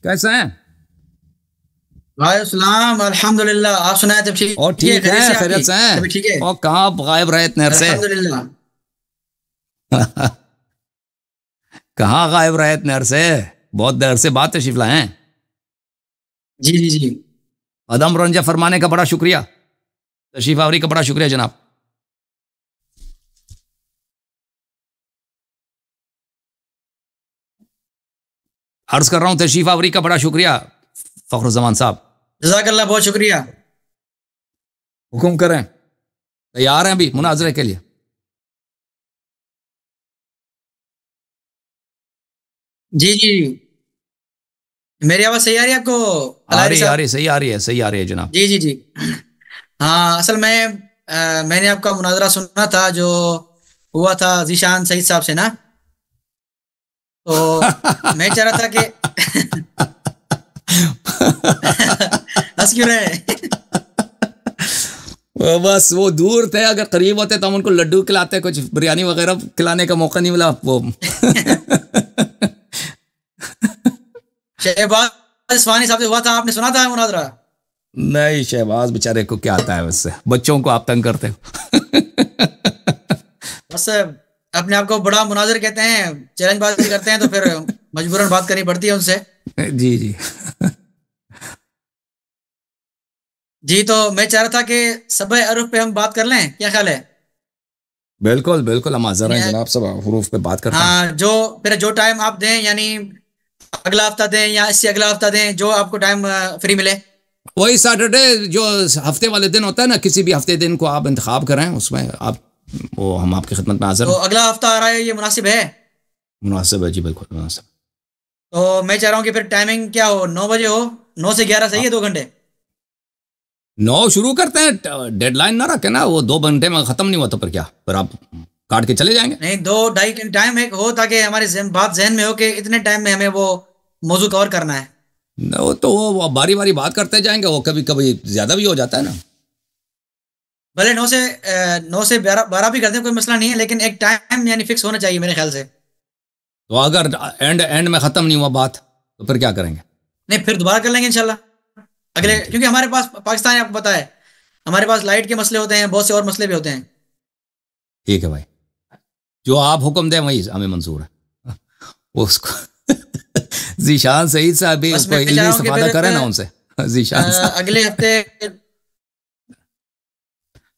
कैसे हैं? वालेकुम अल्हम्दुलिल्लाह। आप सुनाए तब ठीक और ठीक खैरियत है, से आपकी? खैरियत से हैं। तभी ठीक है। और कहाँ गायब रहे इतने अरसे? अल्हम्दुलिल्लाह। कहाँ गायब रहे इतने अरसे? बहुत देर से बाद तशरीफ लाए हैं। जी जी जी। अदम रंजा फरमाने का बड़ा शुक्रिया, तशरीफ आवरी का बड़ा शुक्रिया जनाब। अर्ज कर रहा हूँ तशरीफ आवरी का बड़ा शुक्रिया फखरुज़्ज़मान साहब। जज़ाकल्लाह, बहुत शुक्रिया। हुक्म करें, तैयार हैं अभी मुनाजरे के लिए? जी जी। मेरी आवाज़ सही आ रही है आपको आ अलारी रही आ साहब? रही, सही आ रही है, सही आ रही है जनाब। जी जी जी। हाँ, असल में मैंने आपका मुनाजरा सुना था जो हुआ था जीशान सईद साहब से ना, तो मैं चाह रहा था कि हंस क्यों रहे हैं? बस वो दूर थे, अगर करीब होते तो हम उनको लड्डू खिलाते, कुछ बिरयानी वगैरह खिलाने का मौका नहीं मिला वो। शहबाज इस्फानी साहब से हुआ था, आपने सुना था मुनाजरा? नहीं, शहबाज बेचारे को क्या आता है, उससे बच्चों को आप तंग करते हो। बस अपने आप को बड़ा मुनाजिर कहते हैं, चैलेंजबाजी करते हैं, तो फिर मजबूरन बात करनी पड़ती है उनसे। जी जी। जी, तो मैं चाह रहा था कि सबह अरूफ पे हम बात कर लें, क्या ख्याल है? बिल्कुल बिल्कुल, हम हाजिर हैं यानी जनाब, सब हरूफ पे बात करते हैं। हाँ, जो फिर जो टाइम आप दें, यानी अगला हफ्ता दें या इससे अगला हफ्ता दें, जो आपको टाइम फ्री मिले। वही सैटरडे जो हफ्ते वाले दिन होता है ना, किसी भी हफ्ते दिन को आप इंतखाब करें, उसमें आप वो हम आपकी खिदमत में हाजिर तो हैं। अगला हफ्ता आ रहा है, ये मुनासिब है? मुनासिब है जी, बिल्कुल मुनासिब। तो मैं चाह रहा हूँ कि फिर टाइमिंग क्या हो, 9 बजे हो? 9 से 11 सही है, 2 घंटे? 9 शुरू करते हैं, डेडलाइन ना रखें ना, वो 2 घंटे में खत्म नहीं हुआ तो फिर क्या, फिर आप काट के चले जाएंगे। नहीं, 2 ढाई टाइम एक हो, ताकि हमारी बात जहन में हो कि इतने टाइम में हमें वो मौजू कवर करना है। वो तो वो बारी बारी बात करते जाएंगे, वो कभी कभी ज्यादा भी हो जाता है ना। भले 9 से 12 भी कर दें, कोई मसला नहीं है, लेकिन एक टाइम यानी फिक्स होना चाहिए मेरे ख्याल से। तो अगर एंड एंड में खत्म नहीं हुआ बात तो फिर क्या करेंगे? नहीं, फिर दोबारा कर लेंगे इंशाल्लाह अगले, ठीक, क्योंकि हमारे पास पाकिस्तान है, आपको पता है, हमारे पास लाइट के मसले होते हैं, बहुत से और मसले भी होते हैं। ठीक है भाई, जो आप हुक्म दें वही हमें मंजूर है। उसको जीशान सईद साहब भी बस कोई मैं चाह इल्मी रहा हूँ कि इस्तेफादा फिर करें ना उनसे। जीशान साहब, अगले हफ्ते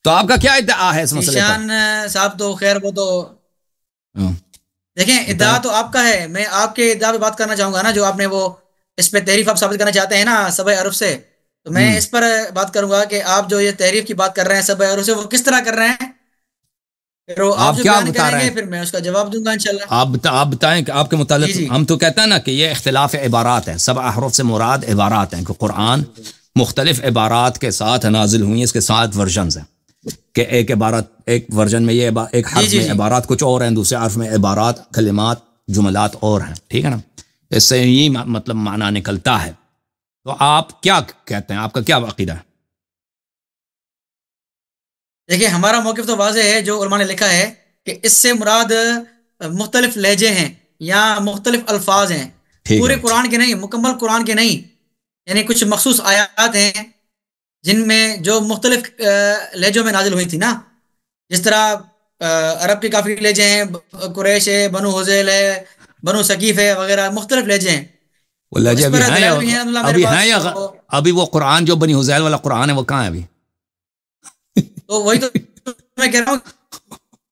तो आपका क्या इद्दा है इस मसले पर? ईशान साहब तो खैर वो तो हाँ, देखें, इद्दा बताएं। तो आपका है, मैं आपके इद्दा पे बात करना चाहूंगा ना, जो आपने वो इस पे तहरीफ आप साबित करना चाहते हैं ना सबे अरब से, तो मैं हम्म इस पर बात करूंगा कि आप जो ये तहरीफ की बात कर रहे हैं सबे अरब से, वो किस तरह कर रहे हैं, फिर वो आप आप जो क्या बयान बता रहे करेंगे हैं? फिर मैं उसका जवाब दूंगा इंशाल्लाह। आप बताएं कि आपके जी मुतालिक, जी हम तो कहते हैं ना कि ये इख्तिलाफ इबारात है, सब अहरुफ से मुराद इबारात हैं, कि कुरान मुख्तलिफ इबारात के साथ नाजिल हुई है, इसके 7 वर्जन हैं, कि एक इबारत, एक वर्जन में ये एक जी हर्फ जी में जी। इबारात कुछ और हैं, दूसरे हर्फ में इबारात कलिमात जुमलात और हैं, ठीक है ना। इससे ये मतलब माना निकलता है। तो आप क्या कहते हैं, आपका क्या अकीदा है? देखिए, हमारा मौक़िफ़ तो वाज़ेह है, जो उलमा ने लिखा है कि इससे मुराद मुख्तलिफ लहजे हैं या मुख्तलिफ अल्फाज हैं, ठीक है पूरे भाई। कुरान के नहीं, मुकम्मल कुरान के नहीं, यानी कुछ मखसूस आयात हैं जिनमें जो मुख्तलिफ लहजों में नाजिल हुई थी ना, जिस तरह अरब के काफ़ी लहजे हैं, कुरैश है, बनु हुज़ैल है, बनु सकीफ़ है, वगैरह मुख्तलिफ लहजे हैं। वो तो लहजे इस अभी पर हैं या दलाइल भी हैं अल्हम्दुलिल्लाह मेरे अभी हैं पास, या तो अभी वो कुरान जो बनी हुज़ैल वाला कुरान है वो कहाँ है अभी? वही तो मैं कह रहा हूँ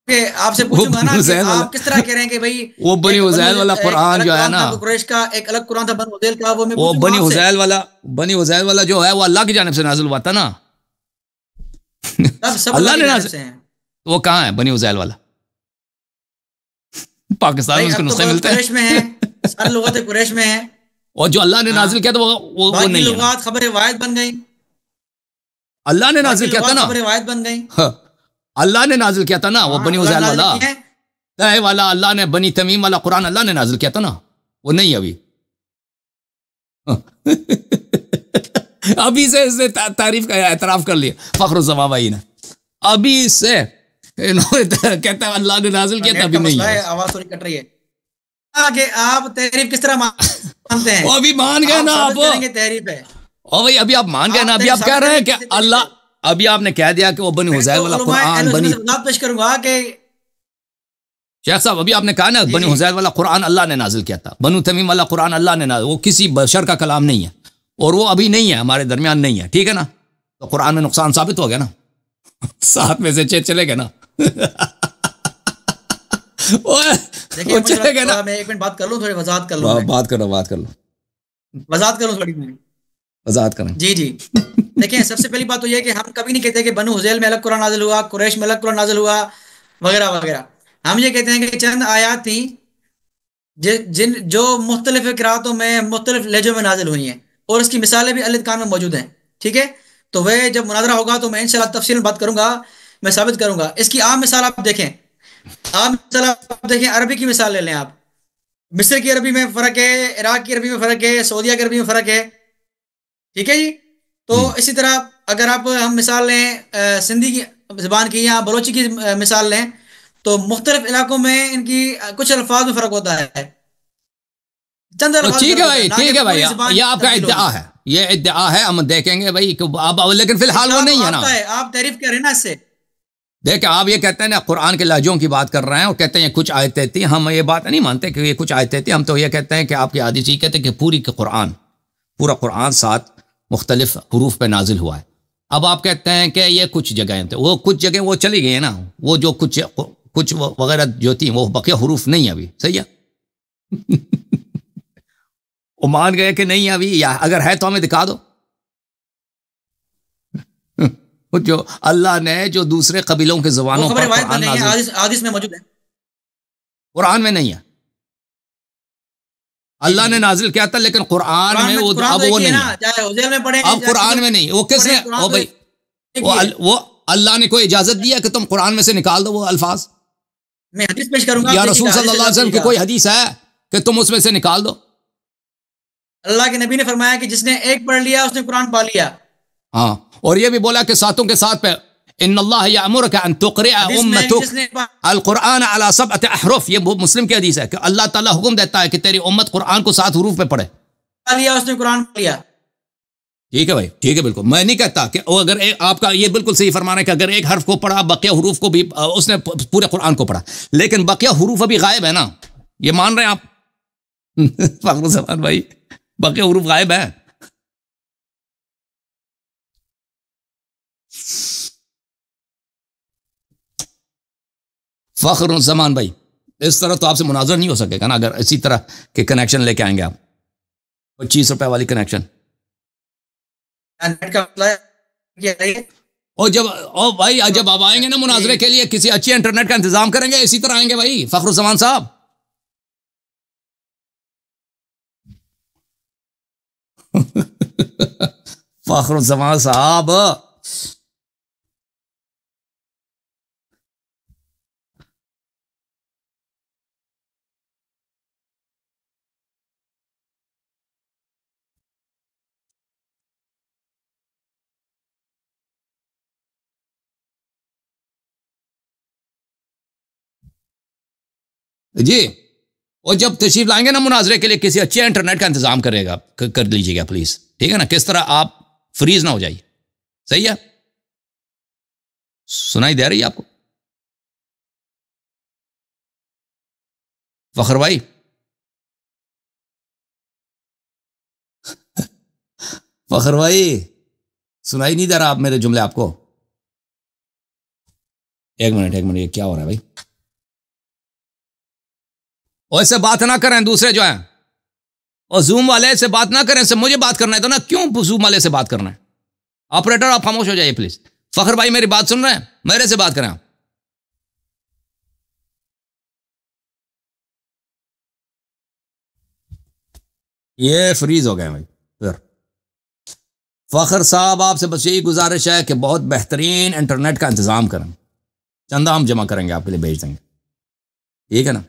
कि आपसे वो पूछूंगा बनी ना कि हुज़ैल वाला, आप किस तरह कह रहे हैं कि भाई वो बनी एक हुज़ैल वाला एक कुरान अलग जो है कुरान ना, था कुरैश का, एक अलग कुरान था बनु हुज़ैल का, वो मैं वो पूछूंगा बनी आपसे। हुज़ैल वाला, बनी हुज़ैल वाला जो है वो अल्लाह की जानिब से नाजिल हुआ था ना। सब अल्लाह अल्लाह की ने जानिब नाजिल, से हैं। तो वो कहाँ है बनी हुज़ैल वाला? पाकिस्तान में भाई उसके अब तो नुस्खे मिलते कुरैश में है, हैं। सारी लुगत कुरैश में है। और जो अल्लाह ने नाजिल हाँ, किया था वो बाकी नहीं है ना। लुगात खबर रिवायत बन गई, अल्लाह ने बाकी नाजिल किया था लुगात ना। खबर रिवायत बन गई। हाँ, अल्लाह ने नाजिल किया था ना वो हाँ, बनी अल्लाह ने हुज़ैल नाज़िल वाला, किए हैं। तय वाला अल्लाह ने, बनी तमीम वाला कुरान अल्लाह ने नाजिल किया था ना, वो नहीं है अभी। अभी से इसने तारीफ का एतराफ कर लिया फखरुज़्ज़मान भाई ने, अभी से इन्होंने कहता है अल्लाह ने नाजिल किया था, नेट अभी का नहीं मसला है है, बस। आवाज थोड़ी कट रही है। आगे आप तहरीफ किस तरह मानते हैं। वो अभी मान गए ना आप, तहरीफ है। ओ भाई अभी आप मान गए ना, अभी आप कह रहे हैं कि अल्लाह, अभी आपने कह दिया कि वो बनी हुज़ैल वाला कुरान बनी, पेश करूंगा कि शेख साहब अभी आपने कहा ना बनी हुज़ैल वाला कुरान अल्लाह ने नाजिल किया था, बनु तमीम वाला कुरान अल्लाह ने नाजिल, वो किसी बशर का कलाम नहीं है और वो अभी नहीं है, हमारे दरमियान नहीं है, ठीक है ना। तो कुरान में नुकसान साबित हो गया ना, 7 में से 6 चले गए ना। देखिए चले गए ना। मैं 1 मिनट बात कर लूं, थोड़ी वजाहत कर लूं। बात करो वजाहत करूं थोड़ी, वजाहत करें। जी जी। देखिए सबसे पहली बात तो यह है कि हम कभी नहीं कहते कि बनु हुज़ैल में अलग कुरान नाजिल हुआ, कुरैश में अलग कुरान नाजिल हुआ, वगैरह वगैरह। हम ये कहते हैं कि चंद आयात थी जिन जो मुख्तलिफ क़िराअतों में मुख्तलिफ लहजों में नाजिल हुई हैं, और उसकी मिसालें भी अल इत्क़ान में मौजूद हैं, ठीक है। तो वह जब मुनाज़रा होगा तो मैं इंशाअल्लाह तफसील में बात करूंगा, मैं साबित करूंगा। इसकी आम मिसाल आप देखें, अरबी की मिसाल ले लें आप। मिस्र की अरबी में फ़र्क है, इराक की अरबी में फ़र्क है, सऊदीया की अरबी में फ़र्क है, ठीक है जी। तो इसी तरह अगर आप हम मिसाल लें सिंधी की ज़बान की या बलोची की मिसाल लें, तो मुख्तलिफ इलाकों में इनकी कुछ अल्फाज में फ़र्क होता है, चंद अल्फाज। ठीक है भाई, ठीक है भाई, ये आपका इद्दिआ है, ये इद्दिआ है, हम देखेंगे भाई अब, लेकिन फिलहाल वो नहीं है ना। आप तारीफ कर रहे हैं ना इससे। देखिए आप ये कहते हैं ना कुरान के लहजों की बात कर रहे हैं और कहते हैं कुछ आयतें थी, हम ये बात नहीं मानते कि ये कुछ आयतें थी। हम तो ये कहते हैं कि आपकी हदीस ये कहते हैं कि पूरा कुरान 7 मुख्तलिफ हरूफ पे नाजिल हुआ है। अब आप कहते हैं कि ये कुछ जगह थे, वो कुछ जगह वो चली गई है ना, वो जो कुछ वगैरह जो थी वो बकिया हरूफ नहीं है अभी, सही है। वो मान गए कि नहीं अभी, या अगर है तो हमें दिखा दो। जो अल्लाह ने जो दूसरे कबीलों के ज़बानों पर हदीस में मौजूद है, कुरान में नहीं है। अल्लाह ने नाजिल किया था लेकिन कुरान में वो अब वो नहीं है, अब कुरान में नहीं। वो किसने, ओ भाई वो अल्लाह ने कोई इजाजत दिया कि तुम कुरान में से निकाल दो वो अल्फाज? मैं हदीस पेश करूंगा, या रसूल सल्लल्लाहु अलैहि वसल्लम की कोई हदीस है कि तुम उसमें से निकाल दो? अल्लाह के नबी ने फरमाया कि जिसने एक पढ़ लिया उसने कुरान पा लिया। हाँ, और ये भी बोला कि सातों के साथ पे इन्नल्लाह यअमुरुका अन तुक़रिअ उम्मतक अल कुरान अला सबअति अहरुफ, ये मुस्लिम की हदीस है कि अल्लाह ताला हुक्म देता है कि तेरी उम्मत कुरान को 7 हरूफ पे पढ़े। लिया उसने कुरान पढ़ लिया, ठीक है भाई, ठीक है, बिल्कुल। मैं नहीं कहता कि अगर आपका ये बिल्कुल सही फरमाना है कि अगर एक हर्फ को पढ़ा बकिया हरूफ को भी उसने पूरे कुरान को पढ़ा, लेकिन बकिया हरूफ अभी गायब है ना, ये मान रहे हैं आप? फखरुज़्ज़मान भाई, बकिया हरूफ गायब है। फखरुज़्ज़मान भाई, इस तरह तो आपसे मुनाज़र नहीं हो सकेगा ना, अगर इसी तरह के कनेक्शन लेके आएंगे आप, 25 रुपए वाली कनेक्शन। और भाई जब आप आएंगे ना मुनाज़रे के लिए, किसी अच्छी इंटरनेट का इंतजाम करेंगे, इसी तरह आएंगे भाई फखरुज़्ज़मान साहब। फखरुज़्ज़मान साहब, जी। और जब तशरीफ लाएंगे ना मुनाजरे के लिए, किसी अच्छे इंटरनेट का इंतजाम करेगा कर लीजिएगा प्लीज, ठीक है ना, किस तरह आप फ्रीज ना हो जाइए, सही है? सुनाई दे रही है आपको फखर भाई? फखर भाई सुनाई नहीं दे रहा आप मेरे जुमले आपको? एक मिनट, ये क्या हो रहा है भाई? और इससे बात ना करें, दूसरे जो हैं और जूम वाले से बात ना करें, इससे मुझे बात करना है तो ना, क्यों जूम वाले से बात करना है? ऑपरेटर आप खामोश हो जाइए प्लीज। फखर भाई मेरी बात सुन रहे हैं? मेरे से बात करें आप। ये फ्रीज हो गए भाई। फिर फखर साहब आपसे बस यही गुजारिश है कि बहुत बेहतरीन इंटरनेट का इंतजाम करें, चंदा हम जमा करेंगे आपके लिए, भेज देंगे, ठीक है ना?